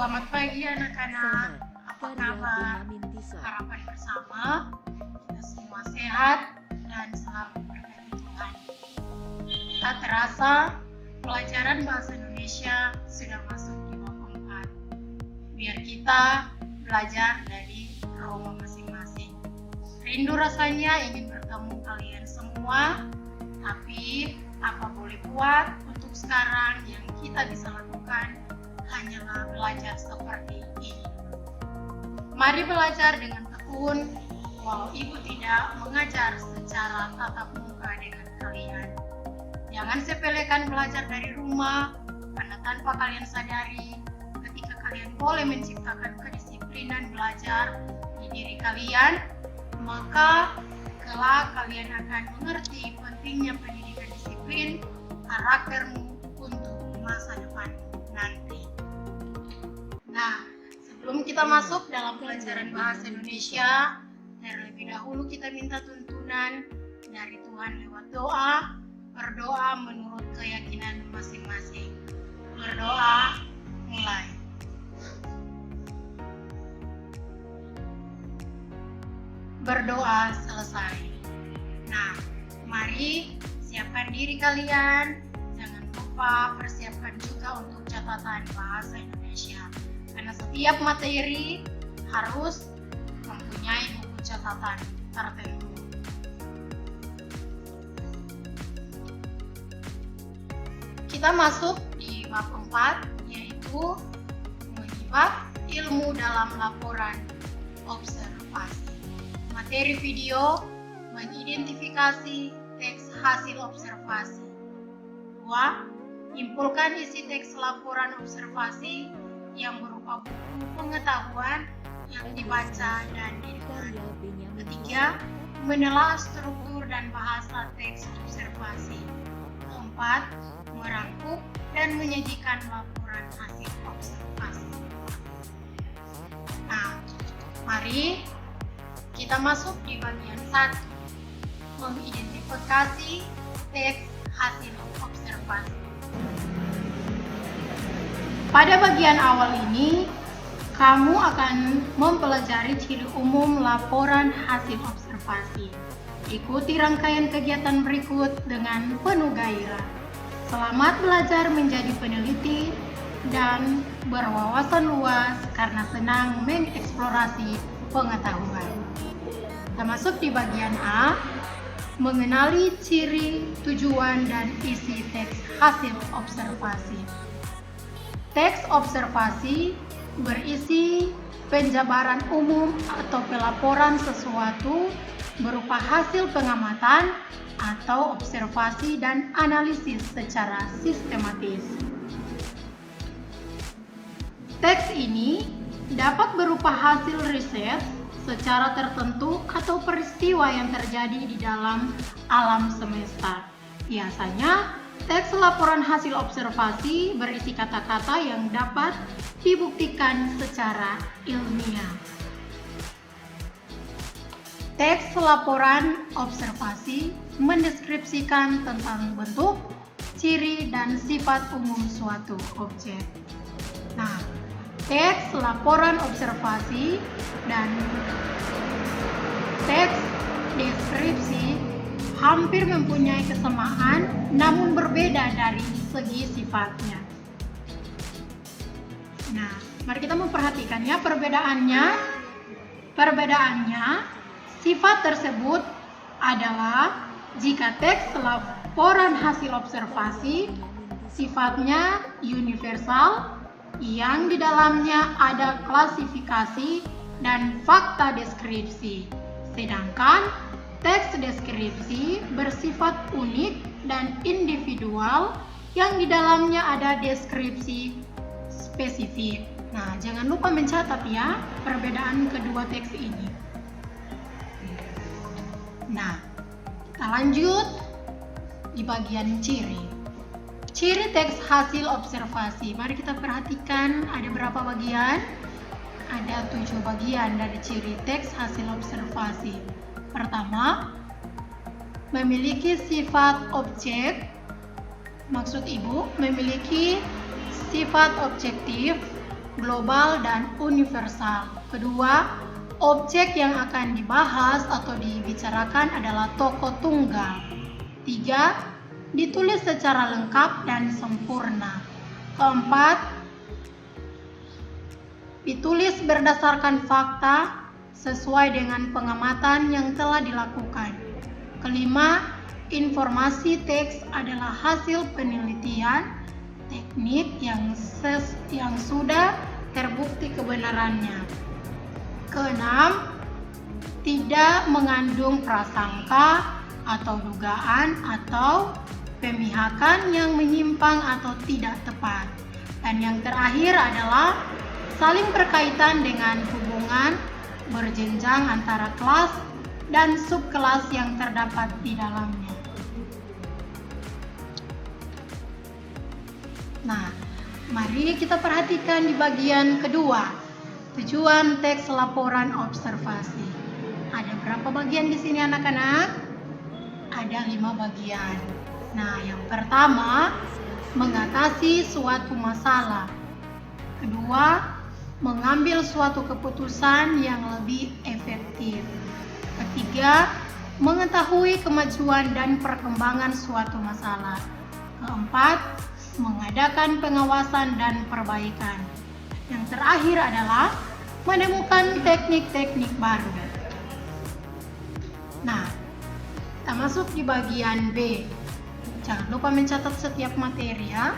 Selamat pagi anak-anak. Apa kabar? Harapan bersama kita semua sehat dan selalu berkati Tuhan. Tak terasa pelajaran bahasa Indonesia sudah masuk di bab 4. Biar kita belajar dari Roma masing-masing. Rindu rasanya ingin bertemu kalian semua, tapi apa boleh buat untuk sekarang yang kita bisa lakukan hanyalah belajar seperti ini. Mari belajar dengan tekun, walau ibu tidak mengajar secara tatap muka dengan kalian. Jangan sepelekan belajar dari rumah, karena tanpa kalian sadari, ketika kalian boleh menciptakan kedisiplinan belajar di diri kalian, maka kelak kalian akan mengerti pentingnya pendidikan disiplin karaktermu untuk masa depan nanti. Nah, sebelum kita masuk dalam pelajaran bahasa Indonesia, terlebih dahulu kita minta tuntunan dari Tuhan lewat doa. Berdoa menurut keyakinan masing-masing. Berdoa, mulai. Berdoa selesai. Nah, mari siapkan diri kalian. Jangan lupa persiapkan juga untuk catatan bahasa Indonesia. Karena setiap materi harus mempunyai buku catatan tertentu. Kita masuk di bab 4, yaitu menyimak ilmu dalam laporan observasi. Materi video mengidentifikasi teks hasil observasi. 2. Impulkan isi teks laporan observasi yang berupa buku pengetahuan yang dibaca dan didengar. 3. Menelaah struktur dan bahasa teks observasi. 4. Merangkum dan menyajikan laporan hasil observasi. Nah, mari kita masuk di bagian 1. Mengidentifikasi teks hasil observasi. Pada bagian awal ini, kamu akan mempelajari ciri umum laporan hasil observasi. Ikuti rangkaian kegiatan berikut dengan penuh gairah. Selamat belajar menjadi peneliti dan berwawasan luas karena senang mengeksplorasi pengetahuan. Kita masuk di bagian A, mengenali ciri, tujuan, dan isi teks hasil observasi. Teks observasi berisi penjabaran umum atau pelaporan sesuatu berupa hasil pengamatan atau observasi dan analisis secara sistematis. Teks ini dapat berupa hasil riset secara tertentu atau peristiwa yang terjadi di dalam alam semesta. Biasanya, teks laporan hasil observasi berisi kata-kata yang dapat dibuktikan secara ilmiah. Teks laporan observasi mendeskripsikan tentang bentuk, ciri, dan sifat umum suatu objek. Nah, teks laporan observasi dan teks deskripsi hampir mempunyai kesamaan, namun berbeda dari segi sifatnya. Nah, mari kita memperhatikannya perbedaannya. Sifat tersebut adalah jika teks laporan hasil observasi sifatnya universal, yang di dalamnya ada klasifikasi dan fakta deskripsi. Sedangkan teks deskripsi bersifat unik dan individual, yang di dalamnya ada deskripsi spesifik. Nah, jangan lupa mencatat ya perbedaan kedua teks ini. Nah, kita lanjut di bagian ciri. Ciri teks hasil observasi. Mari kita perhatikan ada berapa bagian? Ada 7 bagian dari ciri teks hasil observasi. Pertama, memiliki sifat objek. Maksud ibu, memiliki sifat objektif, global dan universal. Kedua, objek yang akan dibahas atau dibicarakan adalah tokoh tunggal. Tiga, ditulis secara lengkap dan sempurna. Keempat, ditulis berdasarkan fakta sesuai dengan pengamatan yang telah dilakukan. Kelima, informasi teks adalah hasil penelitian teknik yang sudah terbukti kebenarannya. Keenam, tidak mengandung prasangka atau dugaan atau pemihakan yang menyimpang atau tidak tepat. Dan yang terakhir adalah saling berkaitan dengan hubungan berjenjang antara kelas dan subkelas yang terdapat di dalamnya. Nah, mari kita perhatikan di bagian kedua, tujuan teks laporan observasi. Ada berapa bagian di sini anak-anak? Ada 5 bagian. Nah, yang pertama, mengatasi suatu masalah. Kedua, mengambil suatu keputusan yang lebih efektif. Ketiga, mengetahui kemajuan dan perkembangan suatu masalah. Keempat, mengadakan pengawasan dan perbaikan. Yang terakhir adalah menemukan teknik-teknik baru. Nah, kita masuk di bagian B. Jangan lupa mencatat setiap materi ya.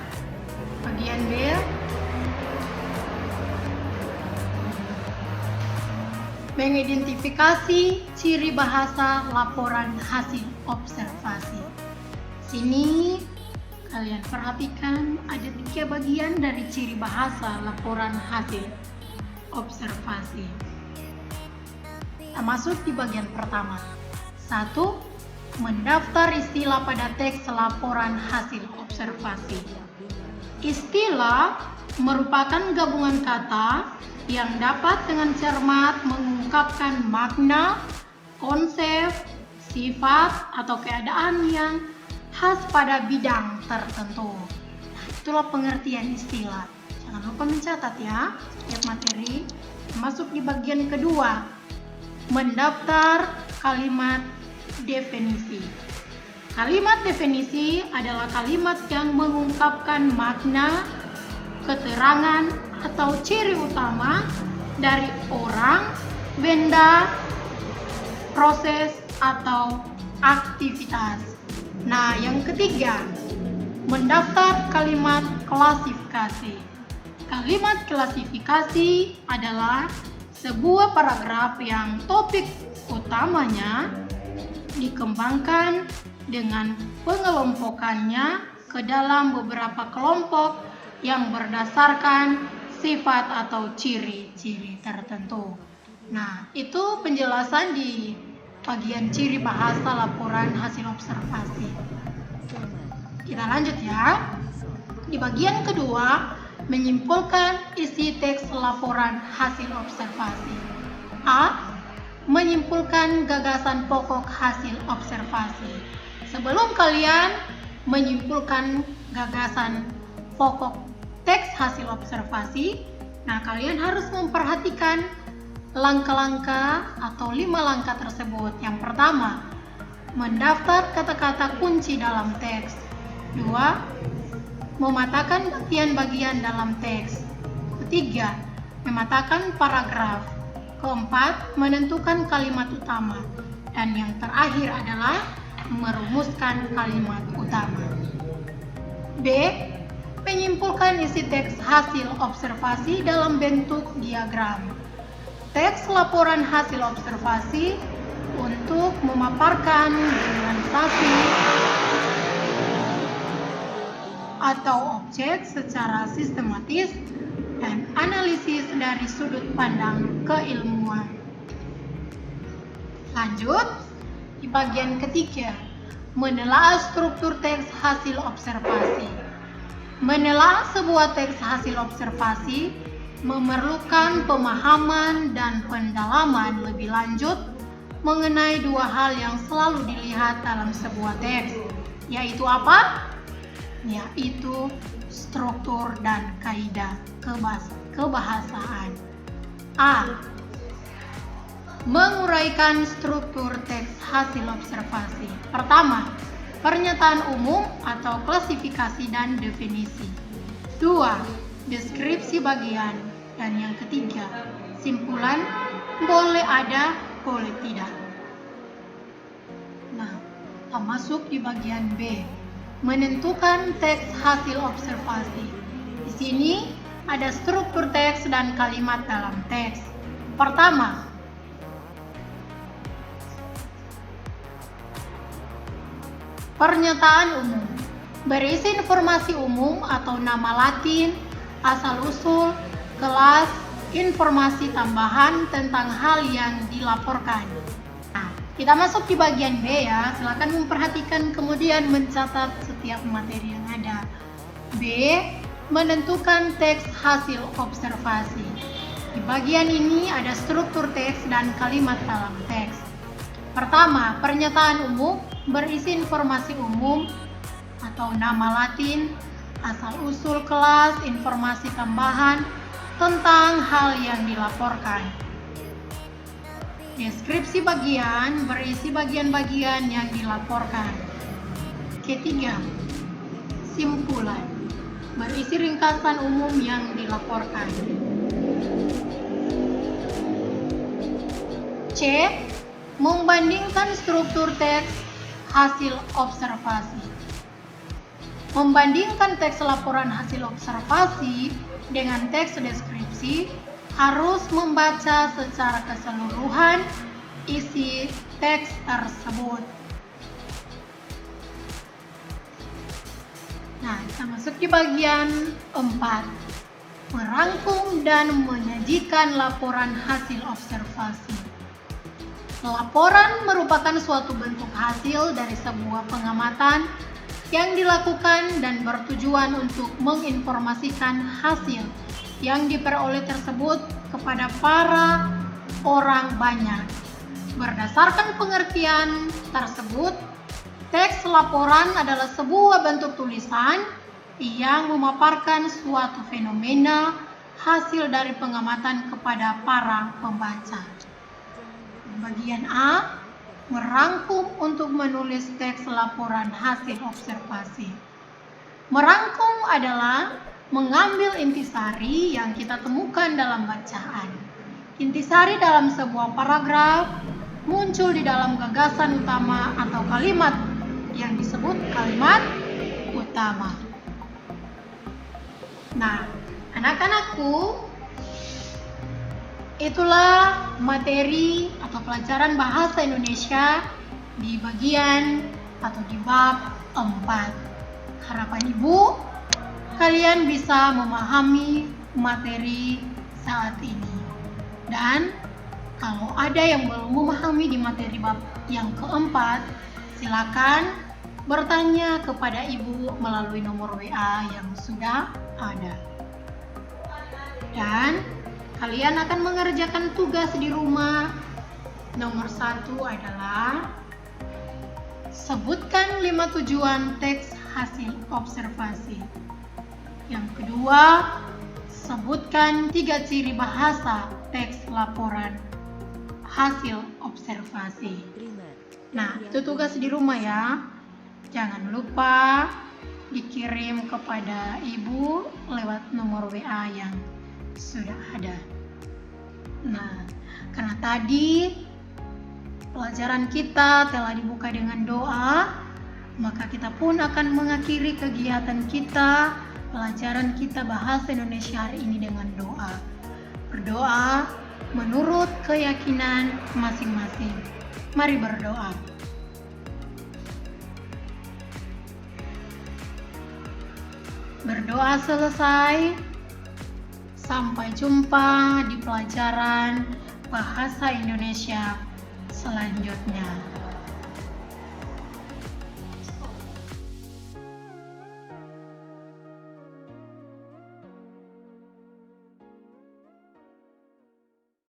Bagian B, mengidentifikasi ciri bahasa laporan hasil observasi. Sini kalian perhatikan ada 3 bagian dari ciri bahasa laporan hasil observasi. Kita masuk di bagian pertama. 1. Mendaftar istilah pada teks laporan hasil observasi. Istilah merupakan gabungan kata yang dapat dengan cermat mengungkapkan makna, konsep, sifat, atau keadaan yang khas pada bidang tertentu. Nah, itulah pengertian istilah. Jangan lupa mencatat ya setiap materi. Masuk di bagian kedua, mendaftar kalimat definisi. Kalimat definisi adalah kalimat yang mengungkapkan makna, keterangan, atau ciri utama dari orang, benda, proses, atau aktivitas. Nah, yang ketiga, mendaftar kalimat klasifikasi. Kalimat klasifikasi adalah sebuah paragraf yang topik utamanya dikembangkan dengan pengelompokannya ke dalam beberapa kelompok yang berdasarkan sifat atau ciri-ciri tertentu. Nah, itu penjelasan di bagian ciri bahasa laporan hasil observasi. Kita lanjut ya. Di bagian kedua, menyimpulkan isi teks laporan hasil observasi. A. Menyimpulkan gagasan pokok hasil observasi. Sebelum kalian menyimpulkan gagasan pokok teks hasil observasi, nah kalian harus memperhatikan langkah-langkah atau 5 langkah tersebut. Yang pertama, mendaftar kata-kata kunci dalam teks. 2. Mematakan bagian-bagian dalam teks. Ketiga, mematakan paragraf. Keempat, menentukan kalimat utama. Dan yang terakhir adalah merumuskan kalimat utama. B. Menyimpulkan isi teks hasil observasi dalam bentuk diagram. Teks laporan hasil observasi untuk memaparkan generalisasi atau objek secara sistematis dan analisis dari sudut pandang keilmuan. Lanjut, di bagian ketiga, menelaah struktur teks hasil observasi. Menelaah sebuah teks hasil observasi memerlukan pemahaman dan pendalaman lebih lanjut mengenai 2 hal yang selalu dilihat dalam sebuah teks, yaitu apa? Yaitu struktur dan kaidah kebahasaan. A. Menguraikan struktur teks hasil observasi. Pertama, pernyataan umum atau klasifikasi dan definisi. 2. Deskripsi bagian. Dan yang ketiga, simpulan, boleh ada, boleh tidak. Nah, kita masuk di bagian B, menentukan teks hasil observasi. Di sini ada struktur teks dan kalimat dalam teks. Pertama, pernyataan umum berisi informasi umum atau nama latin, asal-usul, kelas, informasi tambahan tentang hal yang dilaporkan. Nah, kita masuk di bagian B ya. Silakan memperhatikan kemudian mencatat setiap materi yang ada. B. Menentukan teks hasil observasi. Di bagian ini ada struktur teks dan kalimat dalam teks. Pertama, pernyataan umum berisi informasi umum atau nama latin, asal-usul kelas, informasi tambahan tentang hal yang dilaporkan. Deskripsi bagian berisi bagian-bagian yang dilaporkan. Ketiga, simpulan berisi ringkasan umum yang dilaporkan. C. Membandingkan struktur teks hasil observasi. Membandingkan teks laporan hasil observasi dengan teks deskripsi harus membaca secara keseluruhan isi teks tersebut. Nah, kita masuk di bagian 4. Merangkum dan menyajikan laporan hasil observasi. Laporan merupakan suatu bentuk hasil dari sebuah pengamatan yang dilakukan dan bertujuan untuk menginformasikan hasil yang diperoleh tersebut kepada para orang banyak. Berdasarkan pengertian tersebut, teks laporan adalah sebuah bentuk tulisan yang memaparkan suatu fenomena hasil dari pengamatan kepada para pembaca. Bagian A, merangkum untuk menulis teks laporan hasil observasi. Merangkum adalah mengambil intisari yang kita temukan dalam bacaan. Intisari dalam sebuah paragraf muncul di dalam gagasan utama atau kalimat yang disebut kalimat utama. Nah, anak-anakku, itulah materi atau pelajaran bahasa Indonesia di bagian atau di bab 4. Harapan Ibu, kalian bisa memahami materi saat ini. Dan kalau ada yang belum memahami di materi bab yang keempat, silakan bertanya kepada Ibu melalui nomor WA yang sudah ada. Dan kalian akan mengerjakan tugas di rumah. Nomor 1 adalah sebutkan 5 tujuan teks hasil observasi. Yang kedua, sebutkan 3 ciri bahasa teks laporan hasil observasi. Nah, itu tugas di rumah ya. Jangan lupa dikirim kepada Ibu lewat nomor WA yang sudah ada. Nah, karena tadi pelajaran kita telah dibuka dengan doa, maka kita pun akan mengakhiri kegiatan kita, pelajaran kita bahasa Indonesia hari ini dengan doa. Berdoa menurut keyakinan masing-masing. Mari berdoa. Berdoa selesai. Sampai jumpa di pelajaran bahasa Indonesia selanjutnya.